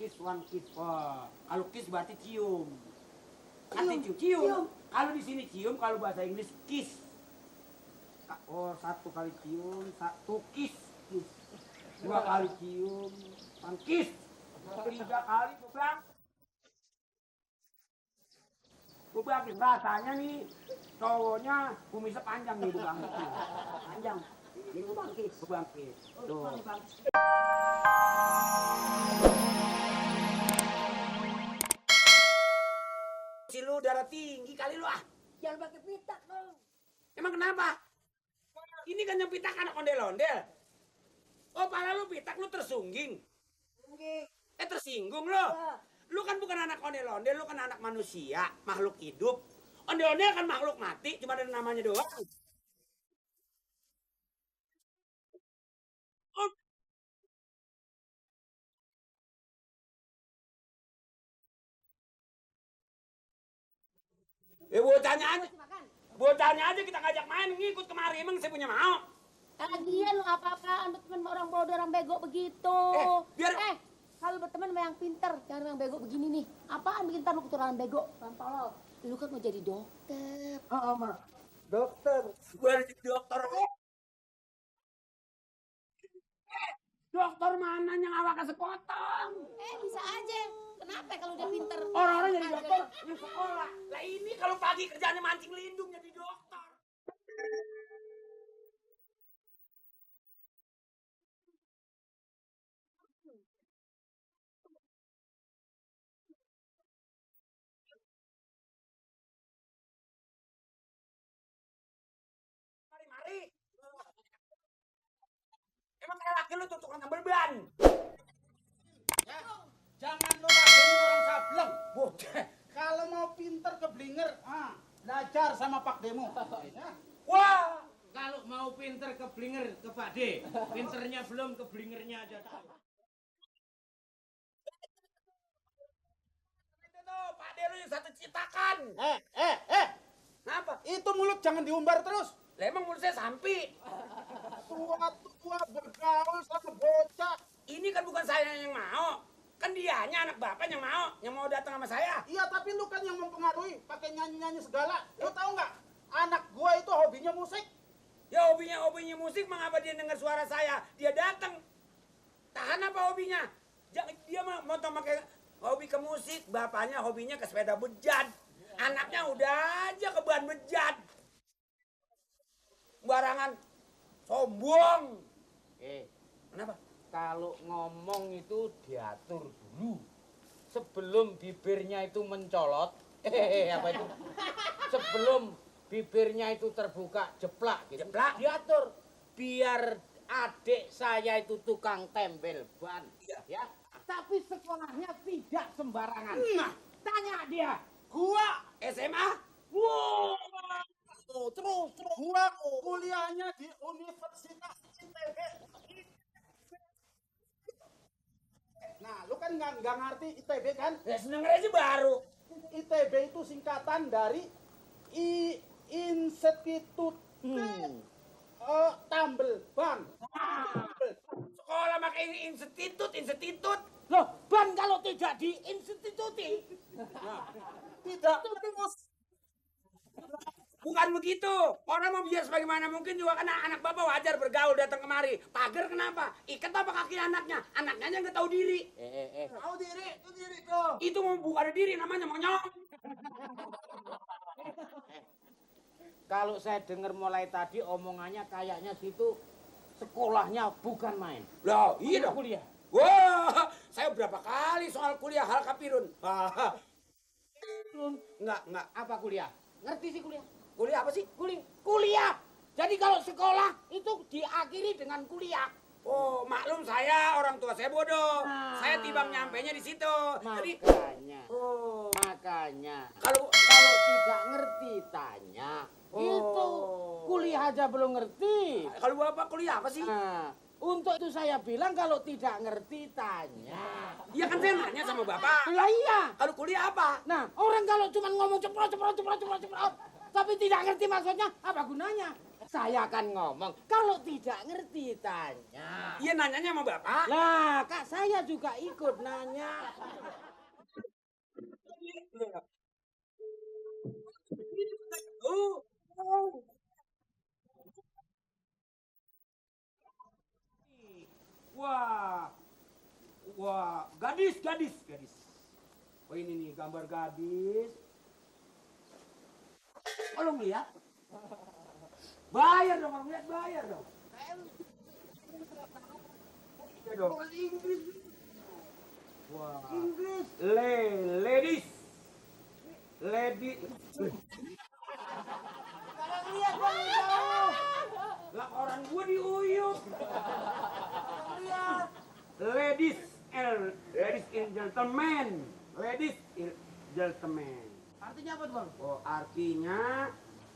kiss, one kiss. Oh, kalau kiss berarti cium. Arti cium. Kalau di sini cium, kalau bahasa Inggris kiss. Oh, satu kali cium, satu kiss. Dua kali cium, one kiss. Tiga kali bubang. Bubang, rasanya nih cowoknya kumisnya panjang nih bubang. Panjang. Ini bubang kiss. Bubang kiss. Tuh. Si lu darah tinggi kali lu ah. Jangan pakai pitak dong. Emang kenapa? Ini kan yang pitak anak ondel-ondel. Oh, pala lu pitak lu tersungging. Tersinggung lo. Ya. Lu kan bukan anak ondel-ondel, lu kan anak manusia, makhluk hidup. Ondel-ondel kan makhluk mati, cuma ada namanya doang. Oh, bocahnya aja. Bocahnya aja kita ngajak main, ngikut kemari, emang saya punya mau. Lagian lu apa-apaan berteman sama orang bodoh, orang bego begitu. Kalau berteman sama yang pinter, jangan yang bego begini nih. Apaan bikin ntar lu keturunan bego, orang tolol. Lu kan mau jadi dokter. Oh, Ma. Dokter. Gua jadi dokter. Dokter mana yang awaknya sepotong? Bisa aja. Kenapa kalau dia pinter? Orang-orang jadi dokter di sekolah. Lah ini kalau pagi kerjanya mancing lindung jadi dokter. Mari. Emang kayak laki lu tuh tukang ngambil ban. Ya, jangan lu ladenin orang sableng. Bocah. Kalau mau pinter keblinger, belajar sama Pak Demo. Ya. Wah, Kalau mau pinter keblinger ke Pak D, pinternya belum keblingernya aja tahu. itu tuh Pak De lu yang satu citakan. Kenapa? Itu mulut jangan diumbar terus. Lah emang mulut saya sampi. Tua-tua bergaul sama bocah. Ini kan bukan saya yang mau. Kan dianya anak bapak yang mau datang sama saya. Iya, tapi lu kan yang mempengaruhi, pakai nyanyi-nyanyi segala. Lu tahu nggak? Anak gua itu hobinya musik. Ya hobinya musik, mengapa dia dengar suara saya? Dia datang. Tahan apa hobinya? Dia mau pakai hobi ke musik, bapaknya hobinya ke sepeda bejat. Anaknya udah aja ke ban bejat. Barangan sombong. Kenapa? Kalau ngomong itu diatur dulu. Sebelum bibirnya itu mencolot, apa itu? Sebelum bibirnya itu terbuka jeplak gitu. Jeplak? Diatur biar adik saya itu tukang tempel ban. Ya. Tapi sekolahnya tidak sembarangan. Nah, Tanya dia. Gua, SMA? Wow. terus. Gua kuliahnya di Universitas ITB. Nah, lu kan nggak ngerti ITB kan? Ya seneng aja baru. ITB itu singkatan dari Institut Tambel Ban. Sekolah pakai institut. Loh, ban kalau tidak di instituti. Tidak. Bukan begitu. Orang mau biar sebagaimana mungkin juga kan anak bapak wajar bergaul datang kemari. Pagar kenapa? Ikat apa kaki anaknya? Anaknya aja nggak tahu diri. Tahu diri, itu diri tuh. Itu mau bukan diri namanya monyong. Kalau saya dengar mulai tadi omongannya kayaknya situ sekolahnya bukan main. Loh, iya dong. Kuliah. Wah, saya berapa kali soal kuliah hal kapirun. Enggak. Apa kuliah? Ngerti sih kuliah? Kuliah apa sih? Kuliah. Jadi kalau sekolah itu diakhiri dengan kuliah. Oh, maklum saya orang tua saya bodoh. Nah. Saya timbang nyampenya di situ. Jadi Makanya. kalau Kalau tidak ngerti tanya. Oh. Itu kuliah aja belum ngerti. kalau bapak kuliah apa sih? Nah, untuk itu saya bilang kalau tidak ngerti tanya. Iya kan saya nanya sama bapak. Lah iya. Kalau kuliah apa? Nah, orang kalau cuma ngomong ceprot, tapi tidak ngerti maksudnya, apa gunanya? Saya akan ngomong. Kalau tidak ngerti tanya. Iya nanyanya sama Bapak. Lah, Kak saya juga ikut nanya. Wah. Wah, gadis. Oh ini nih gambar gadis. Oh lu lihat? Bayar dong, kalau lihat bayar dong. Iya dong. Inggris. Wah. Inggris. Ladies. Kagak lihat bang, jauh. Lah orang gua diuyup. Lihat. Ladies and gentlemen. Ladies and gentlemen. Artinya apa tuh bang? Oh, artinya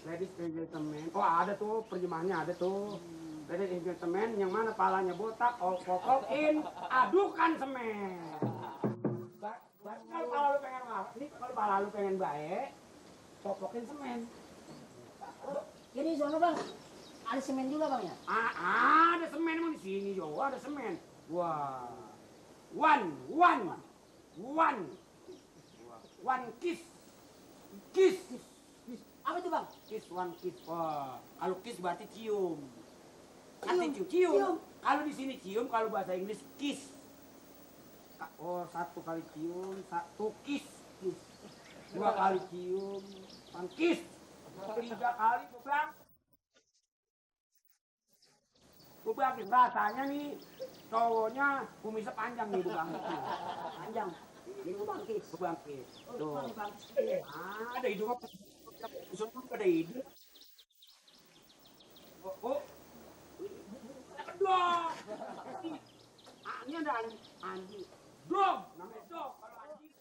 ladies and gentlemen. Oh, ada tuh terjemahannya ada tuh. Ladies and gentlemen, yang mana palanya botak, kokokin, adukan semen. Kalau pala lu pengen ini kalau pala lu pengen baik, kokokin semen. Ini sono bang, ada semen juga bang ya? Ada semen emang di sini juga ada semen. Wah, one kiss. Apa itu bang? One kiss. Wah, kalau kiss berarti cium. Cium. Kalau di sini cium, kalau bahasa Inggris kiss. Oh, satu kali cium, satu kiss. Dua kali cium, one kiss. Tiga kali gue bilang rasanya nih cowoknya kumisnya panjang nih bang. Panjang. Ini gue bangkis. Gue bangkit. Tuh. Oh, bangkis. Ada hidup apa? Ada hidup. Oh. Dog. Ini ada anjing. Dog. Namanya dog. Kalau anjing.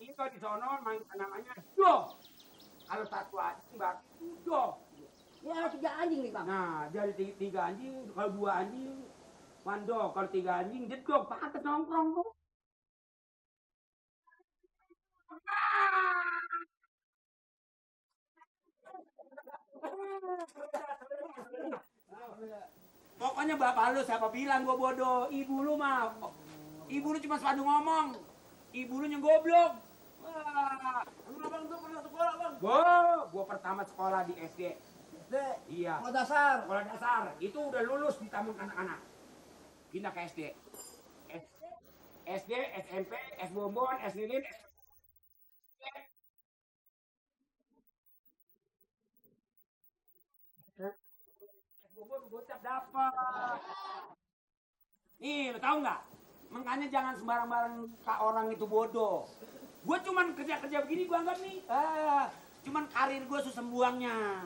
Ini kalau di sono namanya dog. Kalau satu anjing berarti dog. Ini ada 3 anjing nih bang. Nah, jadi 3 anjing, kalau 2 anjing, one dog. Kalau 3 anjing, jedog. Pantes nongkrong tuh. Pokoknya bapak lu siapa bilang gua bodoh. Ibu lu mah. Ibu lu cuma sepadu ngomong. Ibu lu yang goblok. Wah. Lu bang tuh pernah sekolah bang? Gua pertama sekolah di SD. SD. Iya. Sekolah dasar. Sekolah dasar. Itu udah lulus di taman anak-anak. Pindah ke SD. SD, SMP, S Bombon, S Lilin, Bobon gocap dapat. Nih, lo tau nggak? Makanya jangan sembarang-barang kak orang itu bodoh. Gue cuman kerja-kerja begini gue anggap nih. Cuman karir gue susah buangnya.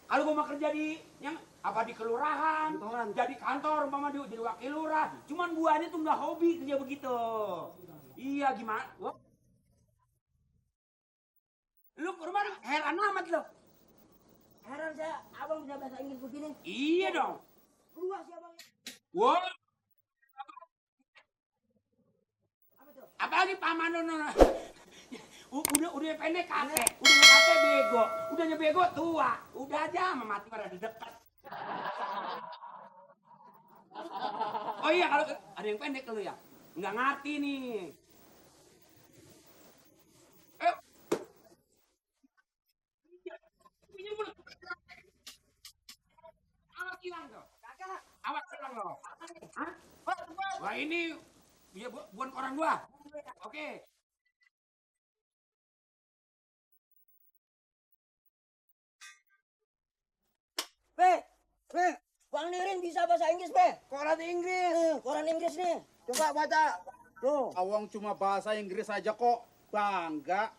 Kalau gue mau kerja di yang apa di kelurahan, jadi kantor, umpama jadi wakil lurah. Cuman buahnya tuh nggak hobi kerja begitu. Iya gimana? Lu ke rumah heran amat lo. Heran saya, abang bisa bahasa Inggris begini. Iya dong. Luas ya bang. Wah. Apa tuh? Apalagi paman lu udah pendek kakek, udah kakek bego, udahnya bego tua, udah aja sama mati pada di dekat. Oh iya kalau ada yang pendek lu ya, nggak ngerti nih. Awas hilang tuh, awas hilang loh. Hah? Wah ini ya bukan orang gua. Oke. Bang Nirin bisa bahasa Inggris, Be. Koran Inggris. Koran Inggris nih. Coba baca. Tuh. Awang cuma bahasa Inggris aja kok bangga.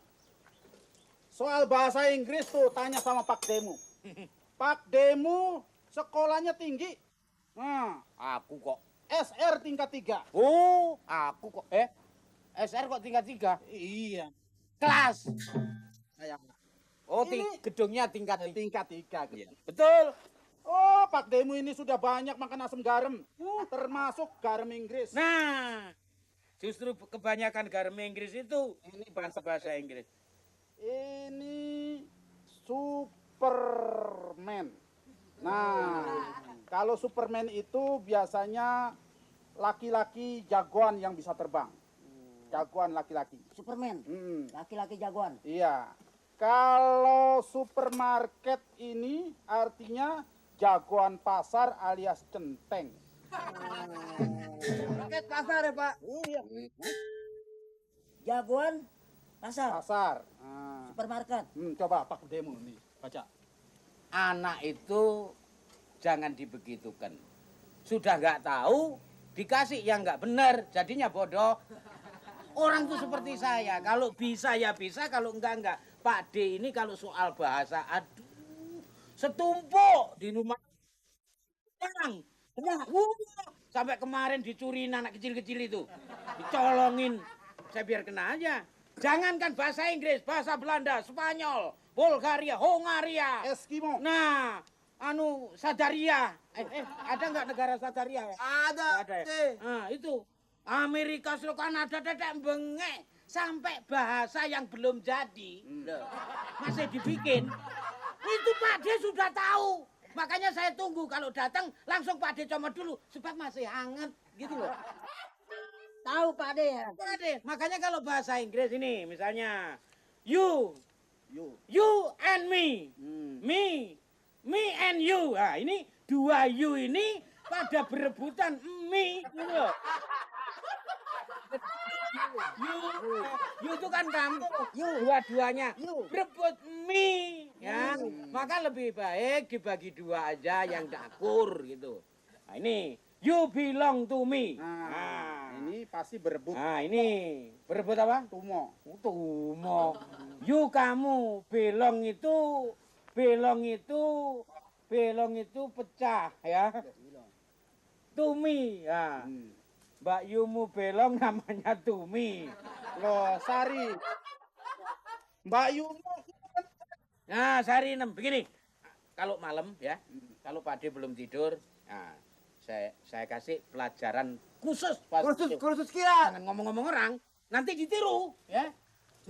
Soal bahasa Inggris tuh tanya sama Pak Demu. Pak Demu sekolahnya tinggi. Nah, Aku kok. SR tingkat 3. Oh, aku kok. SR kok tingkat 3? Iya. Kelas. Kayak Oh, Ini- gedungnya tingkat 3. tingkat 3. Betul. Oh, Pak Demu ini sudah banyak makan asam garam. Termasuk garam Inggris. Nah, Justru kebanyakan garam Inggris itu ini bahasa Inggris. Ini Superman. Nah, kalau Superman itu biasanya laki-laki jagoan yang bisa terbang. Jagoan laki-laki. Superman. Laki-laki jagoan. Iya. Kalau supermarket ini artinya jagoan pasar alias centeng. Market pasar ya, Pak? Iya. Jagoan pasar. Pasar. Nah. Supermarket. Coba Pak Demo nih, baca. Anak itu jangan dibegitukan. Sudah nggak tahu, dikasih yang nggak benar, jadinya bodoh. Orang tuh seperti saya, kalau bisa ya bisa, kalau enggak. Pak D ini kalau soal bahasa, aduh, setumpuk di rumah. Sampai kemarin dicuriin anak kecil-kecil itu. Dicolongin. Saya biar kena aja. Jangankan bahasa Inggris, bahasa Belanda, Spanyol, Bulgaria, Hongaria. Eskimo. Nah, Sadaria. Ada nggak negara Sadaria? Ada. Ada ya? Nah, itu. Amerika Serikat, Kanada, tetek bengek. Sampai bahasa yang belum jadi. Loh, masih dibikin. Itu Pak D sudah tahu. Makanya saya tunggu kalau datang langsung Pak D comot dulu. Sebab masih hangat gitu loh. Tahu Pak D ya? Pak D. Makanya kalau bahasa Inggris ini misalnya. You and me. Me and you. Nah, ini dua you ini pada berebutan me gitu loh. You itu kan kamu, dua-duanya berebut mie, ya. Maka lebih baik dibagi dua aja yang dakur gitu. Nah ini, you belong to me. Nah, ini pasti berebut. Nah ini, berebut apa? Tumo. Tumo. You kamu, belong itu pecah ya. To me, ya. Mbak Yumu belong namanya Tumi. Loh, Sari. Mbak Yumu. Nah, Sari 6. Begini, kalau malam ya, kalau Pak D belum tidur, nah, saya kasih pelajaran khusus. Kursus kira. Jangan ngomong-ngomong orang, nanti ditiru, ya.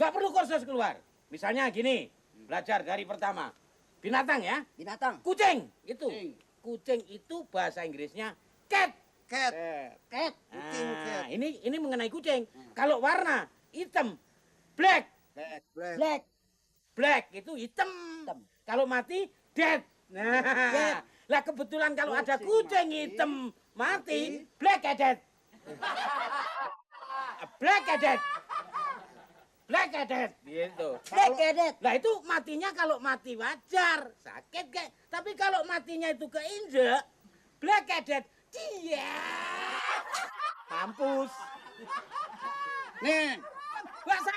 Nggak perlu kursus keluar. Misalnya gini, belajar dari pertama. Binatang ya. Binatang. Kucing, itu. Kucing itu bahasa Inggrisnya cat. Cat. Nah, ini mengenai kucing. Kalau warna hitam, black. Black itu hitam. Kalau mati, dead. Nah, lah kebetulan kalau ada kucing hitam mati, black dead. Black dead. Gitu. Lah itu matinya kalau mati wajar, sakit kayak. Tapi kalau matinya itu keinjek, black dead. Dia mampus. Nih, Bahasa